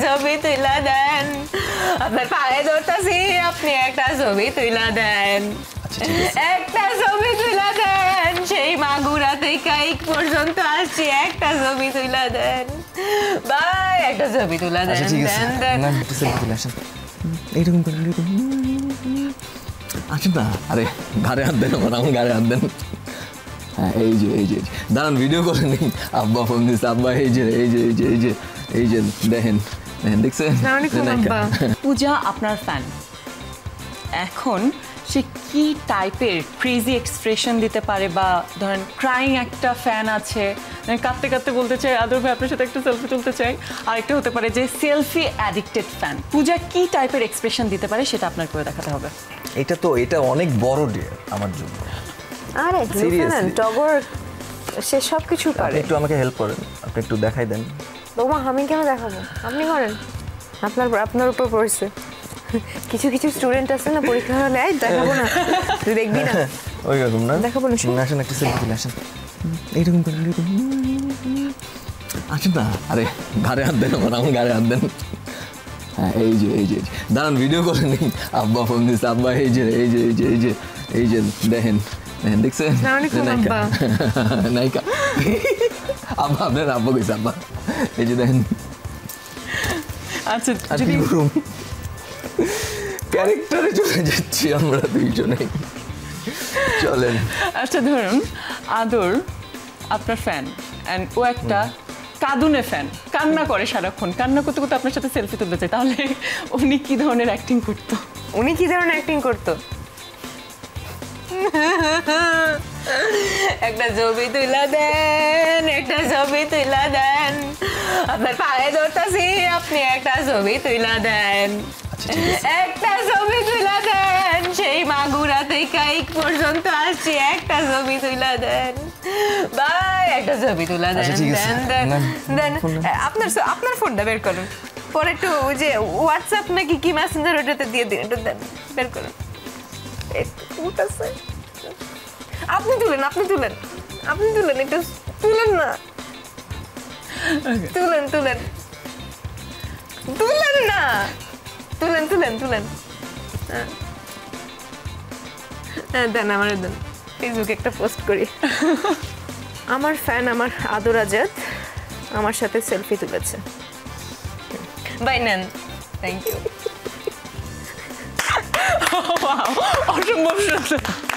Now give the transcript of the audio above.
ছবি তুইলা দেন আপনার পায়ে ধরতাছি আপনি একটা ছবি তুইলা দেন একটা ছবি তুইলা দেন সেই মাগুরা থেকে এক পর্যন্ত আসছি একটা ছবি তুইলা দেন ভাই একটা ছবি তুইলা দেন দেন এইরকম করে আসেন না আরে ঘাড়ে হাত দেন আমার ঘাড়ে হাত দেন হ্যাঁ এই যে দাঁড়ান ভিডিও করে নিন আব্বা ফোন দিচ্ছে আব্বা এই যে দেখেন দেখছেন পূজা আপনার ফ্যান এখন সে কি টাইপের ক্রেজি এক্সপ্রেশন দিতে পারে বা ধরেন ক্রাইং একটা ফ্যান আছে কাঁদতে কাঁদতে বলতে চাই আদর ভাই আপনার সাথে একটা সেলফি তুলতে চাই আরেকটা হতে পারে যে সেলফি অ্যাডিক্টেড ফ্যান পূজা কি টাইপের এক্সপ্রেশন দিতে পারে সেটা আপনার করে দেখাতে হবে এটা অনেক বড় ডিল আমার জন্য আরে সিরিয়াসলি টগর সে সব কিছু পারে একটু আমাকে হেল্প করেন আপনি একটু দেখাই দেন বৌমা আমি কেন দেখাবো আপনি করেন আপনার উপর পড়ছে কিছু স্টুডেন্ট আছে না পরীক্ষা হলে দেখাবো না তুই দেখবি না ওই রকম না দেখাবো না আসেন একটা সেলফি তুলে আসেন এইরকম করে আসেন না আরে ঘাড়ে হাত দেন আমার ঘাড়ে হাত দেন হ্যাঁ এই যে দাঁড়ান ভিডিও করে নিন আব্বা ফোন দিচ্ছে আব্বা এই যে দেখেন দেখছেন নায়িকা আব্বা আপনার আব্বা কইছে আব্বা এই যে দেখেন আচ্ছা ক্যারেক্টারে চলে যাচ্ছি আমরা দুইজনেই চলেন আচ্ছা ধরুন আদর আপনার ফ্যান অ্যান্ড ও একটা কাঁদুনে ফ্যান কান্না করে সারাক্ষণ কান্না করতে করতে আপনার সাথে সেলফি তুলতে চাই তাহলে উনি কি ধরনের অ্যাক্টিং করতো একটা ছবি তুইলা দেন আপনার পায়ে ধরতাছি আপনি একটা ছবি তুইলা দেন একটা ছবি তুইলা দেন সেই মাগুরা থেকে এক পর্যন্ত আসছি একটা ছবি তুইলা দেন ভাই একটা ছবি তুলা দেন দেন আপনার ফোনটা বের করুন পরে একটু ওই যে হোয়াটসঅ্যাপ নাকি কি মেসেঞ্জার ওটাতে দিয়ে দিন একটু দেন বের করুন আপনি তুলেন একটু তুলেন না তুলেন দেন আমার দেন ফেসবুকে একটা পোস্ট করি আমার ফ্যান আমার আদর আজাদ আমার সাথে সেলফি তুলেছে বাই নেন থ্যাংক ইউ অসম্ভব সুন্দর